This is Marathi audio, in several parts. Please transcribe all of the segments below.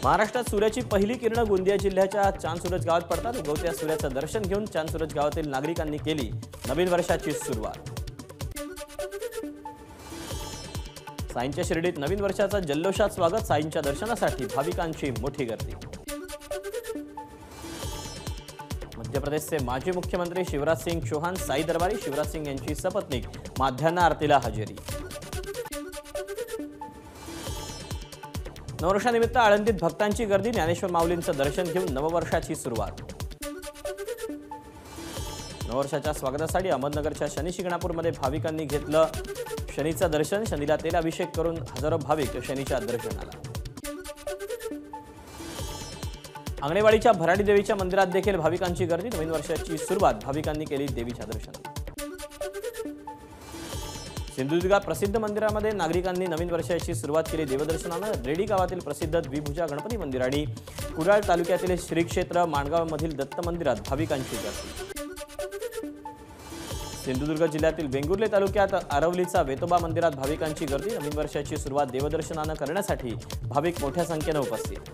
महाराष्ट्रात सूर्याची पहिली किरण गोंदिया जिल्ह्याच्या चांदसूरज गावात पडतात। उगवत्या सूर्याचं दर्शन घेऊन चांदसूरज गावातील नागरिकांनी केली नवीन वर्षाची सुरुवात। साईंच्या शिर्डीत नवीन वर्षाचं जल्लोषात स्वागत। साईंच्या दर्शनासाठी भाविकांची मोठी गर्दी। मध्य प्रदेशचे माजी मुख्यमंत्री शिवराज सिंग चौहान साई दरबारी। शिवराज सिंग यांची सपत्नीक माध्यान्ह आरतीला हजेरी। नववर्षानिमित्त आळंदीत भक्तांची गर्दी। ज्ञानेश्वर माऊलींचं दर्शन घेऊन नववर्षाची सुरुवात। नववर्षाच्या स्वागतासाठी अहमदनगरच्या शनी शिंगणापूरमध्ये भाविकांनी घेतलं शनीचं दर्शन। शनीला तेल अभिषेक करून हजारो भाविक शनीच्या दर्शनाला। आंगणेवाडीच्या भराडी देवीच्या मंदिरात देखील भाविकांची गर्दी। नवीन वर्षाची सुरुवात भाविकांनी केली देवीच्या दर्शनाला। सिंधुदुर्गात प्रसिद्ध मंदिरामध्ये नागरिकांनी नवीन वर्षाची सुरुवात केली देवदर्शनानं। रेडी गावातील प्रसिद्ध द्विभुजा गणपती मंदिर आणि कुडाळ तालुक्यातील श्री क्षेत्र माणगावमधील दत्त मंदिरात भाविकांची गर्दी। सिंधुदुर्ग जिल्ह्यातील वेंगुर्ले तालुक्यात आरवलीचा वेतोबा मंदिरात भाविकांची गर्दी। नवीन वर्षाची सुरुवात देवदर्शनानं करण्यासाठी भाविक मोठ्या संख्येने उपस्थित।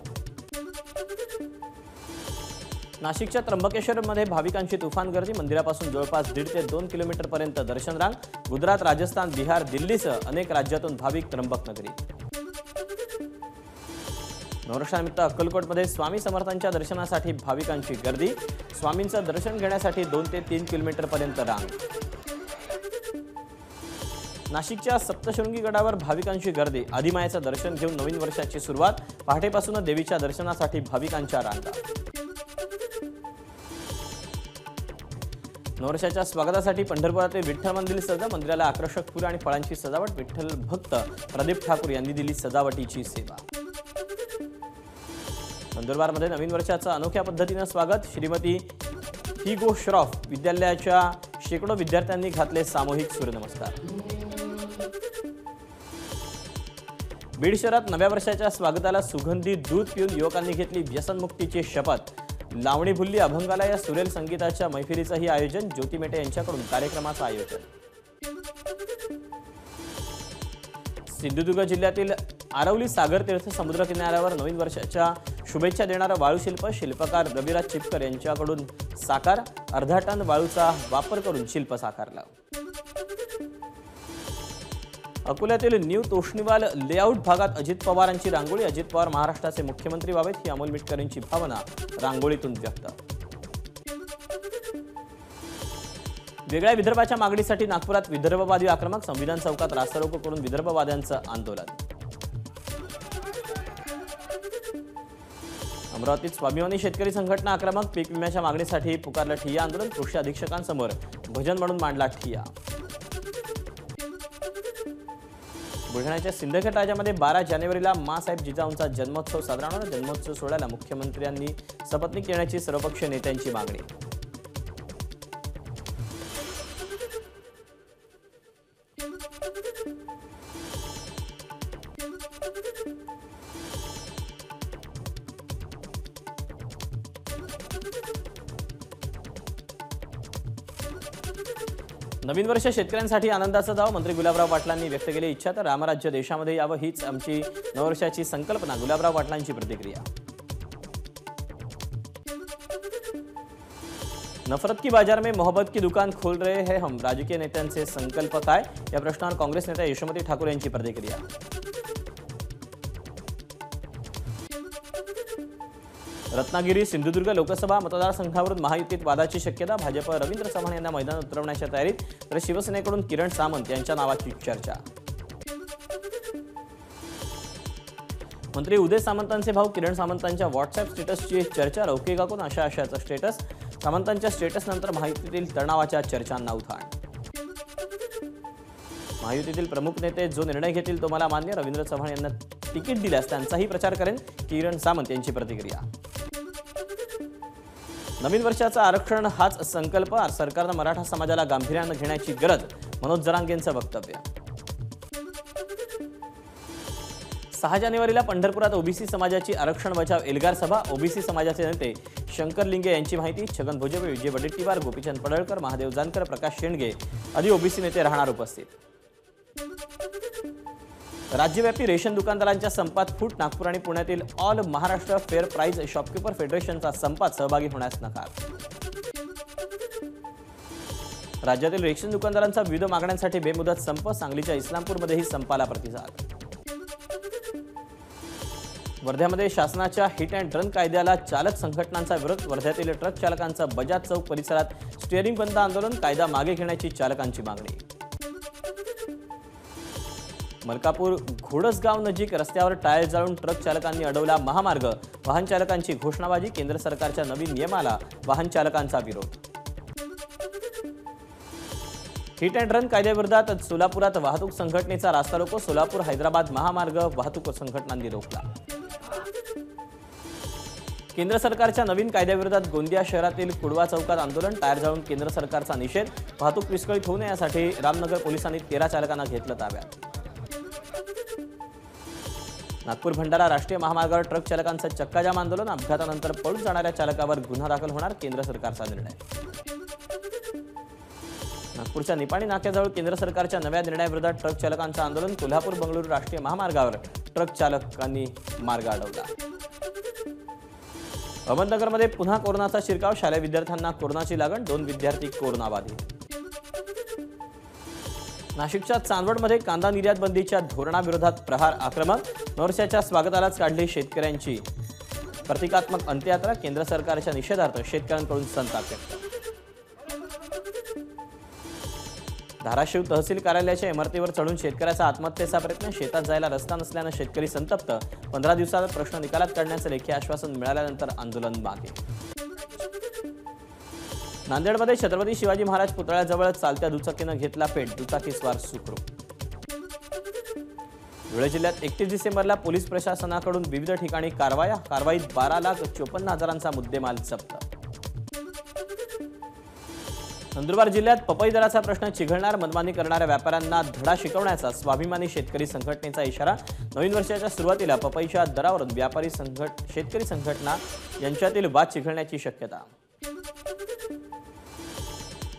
नाशिकच्या त्र्यंबकेश्वरमध्ये भाविकांची तुफान गर्दी। मंदिरापासून जवळपास 1.5 ते 2 किलोमीटरपर्यंत दर्शन रांग। गुजरात, राजस्थान, बिहार, दिल्लीसह अनेक राज्यातून भाविक त्र्यंबकनगरी। नववर्षानिमित्त अक्कलकोटमध्ये स्वामी समर्थांच्या दर्शनासाठी भाविकांची गर्दी। स्वामींचं दर्शन घेण्यासाठी 2 ते 3 किलोमीटरपर्यंत रांग। नाशिकच्या सप्तशृंगी गडावर भाविकांची गर्दी। आदिमायेचं दर्शन घेऊन नवीन वर्षाची सुरुवात। पहाटेपासून देवीच्या दर्शनासाठी भाविकांच्या रांगा। नववर्षाच्या स्वागतासाठी पंढरपुरातील विठ्ठल मंदिर सजलं। मंदिराला आकर्षक फुलं आणि फळांची सजावट। विठ्ठल भक्त प्रदीप ठाकूर यांनी दिली सजावटीची सेवा। नंदुरबारमध्ये नवीन वर्षाचं अनोख्या पद्धतीनं स्वागत। श्रीमती हिगो श्रॉफ विद्यालयाच्या शेकडो विद्यार्थ्यांनी घातले सामूहिक सूर्यनमस्कार। बीड शहरात नव्या वर्षाच्या स्वागताला सुगंधी दूध पिऊन युवकांनी घेतली व्यसनमुक्तीची शपथ। लावणी भुल्ली अभंगाला या सुरेल संगीताच्या मैफिलीचंही आयोजन। ज्योती मेटे यांच्याकडून कार्यक्रमाचं आयोजन। सिंधुदुर्ग जिल्ह्यातील आरवली सागर तीर्थ समुद्र किनाऱ्यावर नवीन वर्षाच्या शुभेच्छा देणारं वाळूशिल्प शिल्पकार रविराज चिपकर यांच्याकडून साकार। अर्धा टन वाळूचा वापर करून शिल्प साकारलं। अकोल्यातील न्यू तोष्णीवाल लेआउट भागात अजित पवारांची रांगोळी। अजित पवार महाराष्ट्राचे मुख्यमंत्री व्हावेत ही अमोल मिटकरींची भावना रांगोळीतून व्यक्त। वेगळ्या विदर्भाच्या मागणीसाठी नागपुरात विदर्भवादी आक्रमक। संविधान चौकात रास्ता रोको करून विदर्भवाद्यांचं आंदोलन। अमरावतीत स्वाभिमानी शेतकरी संघटना आक्रमक। पीक विम्याच्या मागणीसाठी पुकारलं ठिय्या आंदोलन। कृषी अधीक्षकांसमोर भजन म्हणून मांडला ठिय्या। बुलढाण्याच्या सिंदखेड राजामध्ये 12 जानेवारीला माँसाहेब जिजाऊंचा जन्मोत्सव साजरा होणार। जन्मोत्सव सोहळ्याला मुख्यमंत्र्यांनी सपत्नीक येण्याची सर्वपक्षीय नेत्यांची मागणी। नवीन वर्ष शेतकऱ्यांसाठी आनंदाचं जावं। मंत्री गुलाबराव पाटलांनी व्यक्त केली इच्छा। तर रामराज्य देशामध्ये यावं हीच आमची नववर्षाची संकल्पना। गुलाबराव पाटलांची प्रतिक्रिया। नफरत की बाजार में मोहब्बत की दुकान खोल रहे हैं हम। राजकीय नेत्यांचे संकल्प काय या प्रश्नावर काँग्रेस नेत्या यशोमती ठाकूर यांची प्रतिक्रिया। रत्नागिरी सिंधुदुर्ग लोकसभा मतदारसंघावरून महायुतीत वादाची शक्यता। भाजप रवींद्र चव्हाण यांना मैदानात उतरवण्याच्या तयारीत। तर शिवसेनेकडून किरण सामंत यांच्या नावाची चर्चा। मंत्री उदय सामंतांचे भाऊ किरण सामंतांच्या व्हॉट्सअप स्टेटसची चर्चा। लौकिका कोण आशाचं स्टेटस। सामंतांच्या स्टेटसनंतर महायुतीतील तणावाच्या चर्चांना उधाण। महायुतीतील प्रमुख नेते जो निर्णय घेतील तो मला मान्य। रवींद्र चव्हाण यांना तिकीट दिल्यास त्यांचाही प्रचार करेन। किरण सामंत यांची प्रतिक्रिया। नवीन वर्षाचं आरक्षण हाच संकल्प। सरकारनं मराठा समाजाला गांभीर्यानं घेण्याची गरज। मनोज जरांगेंचं वक्तव्य। 6 जानेवारीला पंढरपुरात ओबीसी समाजाची आरक्षण बचाव एल्गार सभा। ओबीसी समाजाचे नेते शंकर लिंगे यांची माहिती। छगन भुजबळ, विजय वडेट्टीवार, गोपीचंद पडळकर, महादेव जानकर, प्रकाश शेंडगे आदी ओबीसी नेते राहणार उपस्थित। राज्यव्यापी रेशन दुकानदारांच्या संपात फूट. नागपूर आणि पुण्यातील all Maharashtra fair price shopkeeper फेडरेशनचा संपात सहभागी होण्यास नकार. राज्यातील रेशन दुकानदारांचा विविध मागण्यांसाठी बेमुदत संप. सांगलीच्या इस्लामपूरमध्येही संपाला प्रतिसाद. वर्ध्यामध्ये शासनाच्या हिट अँड रन कायद्याला चालक संघटनांचा विरोध. वर्ध्यातील ट्रक चालकांचं बजाज चौक परिसरात स्टिअरिंग बंद आंदोलन. कायदा मागे घेण्याची चालकांची मागणी. मलकापूर घोडसगाव नजीक रस्त्यावर टायर जाळून ट्रक चालकांनी अडवला महामार्ग. वाहन चालकांची घोषणाबाजी. केंद्र सरकारच्या नवीन नियमाला वाहन चालकांचा विरोध. हिट अँड रन कायद्याविरोधात सोलापुरात वाहतूक संघटनेचा रास्ता रोको. सोलापूर हैदराबाद महामार्ग वाहतूक संघटनांनी रोखला. केंद्र सरकारच्या नवीन कायद्याविरोधात गोंदिया शहरातील कुडवा चौकात आंदोलन. टायर जाळून केंद्र सरकारचा निषेध. वाहतूक विस्कळीत होऊ नये यासाठी रामनगर पोलिसांनी 13 चालकांना घेतलं ताब्यात. नागपूर भंडारा राष्ट्रीय महामार्गावर ट्रक चालकांचं चक्काजाम आंदोलन. अपघातानंतर पळून जाणाऱ्या चालकावर गुन्हा दाखल होणार. केंद्र सरकारचा निर्णय. नागपूरच्या निपाणी नाक्याजवळ केंद्र सरकारच्या नव्या निर्णयाविरोधात ट्रक चालकांचं आंदोलन. कोल्हापूर बंगळुरू राष्ट्रीय महामार्गावर ट्रक चालकांनी मार्ग अडवला. अहमदनगरमध्ये पुन्हा कोरोनाचा शिरकाव. शालेय विद्यार्थ्यांना कोरोनाची लागण. 2 विद्यार्थी कोरोनाबाधित. नाशिकच्या चांदवडमध्ये कांदा निर्यात बंदीच्या धोरणाविरोधात प्रहार आक्रमक. नववर्षाच्या स्वागतालाच काढली शेतकऱ्यांची प्रतिकात्मक अंत्ययात्रा. केंद्र सरकारच्या निषेधार्थ शेतकऱ्यांकडून संताप व्यक्त. धाराशिव तहसील कार्यालयाच्या इमारतीवर चढून शेतकऱ्याचा आत्महत्येचा प्रयत्न. शेतात जायला रस्ता नसल्यानं शेतकरी संतप्त. 15 दिवसात प्रश्न निकालात काढण्याचं लेखी आश्वासन मिळाल्यानंतर आंदोलन मागे. नांदेडमध्ये छत्रपती शिवाजी महाराज पुतळ्याजवळ चालत्या दुचाकीनं घेतला पेट. दुचाकीस्वार सुखरूप. धुळे जिल्ह्यात 31 डिसेंबरला पोलीस प्रशासनाकडून विविध ठिकाणी कारवाईत 12,54,000चा मुद्देमाल जप्त. नंदुरबार जिल्ह्यात पपई दराचा प्रश्न चिघळणार. मनमानी करणाऱ्या व्यापाऱ्यांना धडा शिकवण्याचा स्वाभिमानी शेतकरी संघटनेचा इशारा. नवीन वर्षाच्या सुरुवातीला पपईच्या दरावरून शेतकरी संघटना यांच्यातील वाद चिघळण्याची शक्यता.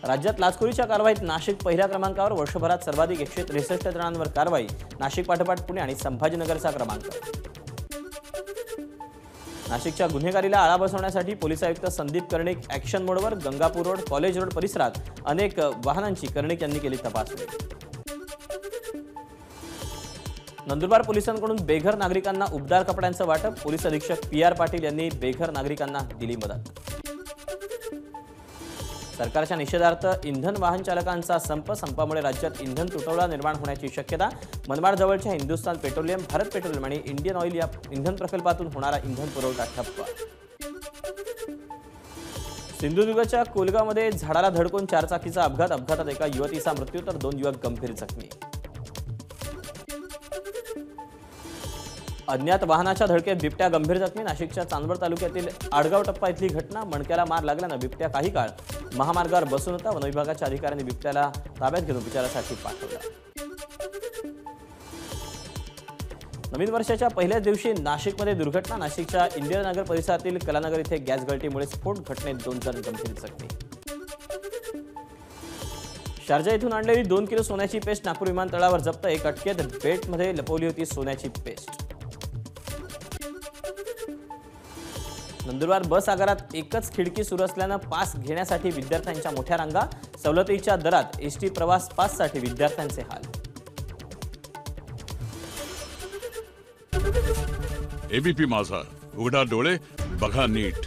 राज्यात लाचखोरीच्या कारवाईत नाशिक पहिल्या क्रमांकावर. वर्षभरात सर्वाधिक 163 जणांवर कारवाई. नाशिक पाठोपाठ पुणे आणि संभाजीनगरचा क्रमांक. नाशिकच्या गुन्हेगारीला आळा बसवण्यासाठी पोलीस आयुक्त संदीप कर्णिक ॲक्शन मोडवर. गंगापूर रोड, कॉलेज रोड परिसरात अनेक वाहनांची कर्णिक यांनी केली तपासणी. नंदुरबार पोलिसांकडून बेघर नागरिकांना उबदार कपड्यांचं वाटप. पोलीस अधीक्षक PR पाटील यांनी बेघर नागरिकांना दिली मदत. सरकारच्या निषेधार्थ इंधन वाहन चालकांचा संप. संपामुळे राज्यात इंधन तुटवडा निर्माण होण्याची शक्यता. मनमाड जवळच्या हिंदुस्थान पेट्रोलियम, भारत पेट्रोलियम आणि इंडियन ऑइल या इंधन प्रकल्पातून होणारा इंधन पुरवठा ठप्प. सिंधुदुर्गच्या कोलगावमध्ये झाडाला धडकून 4 चाकीचा अपघात. अपघातात एका युवतीचा मृत्यू तर 2 युवक गंभीर जखमी. अज्ञात वाहनाच्या धडकेत बिबट्या गंभीर जखमी. नाशिकच्या चांदवड तालुक्यातील आडगाव टप्पा इथली घटना. मणक्याला मार लागल्यानं बिबट्या काही काळ महामार्गावर बसून होता. वनविभागाच्या अधिकाऱ्यांनी बिबट्याला ताब्यात घेऊन उपचारासाठी पाठवला. नवीन वर्षाच्या पहिल्याच दिवशी नाशिकमध्ये दुर्घटना. नाशिकच्या इंदिरानगर परिसरातील कलानगर इथे गॅस गळतीमुळे स्फोट. घटनेत 2 जण गंभीर जखमी. शारजा इथून आणलेली 2 किलो सोन्याची पेस्ट नागपूर विमानतळावर जप्त. एक अटकेत बेटमध्ये लपवली होती सोन्याची पेस्ट. नंदुरबार बस आगारात एकच खिडकी सुरू असल्यानं पास घेण्यासाठी विद्यार्थ्यांच्या मोठ्या रांगा. सवलतीच्या दरात एसटी प्रवास पाससाठी विद्यार्थ्यांचे हाल. एबीपी माझा, उघडा डोळे बघा नीट.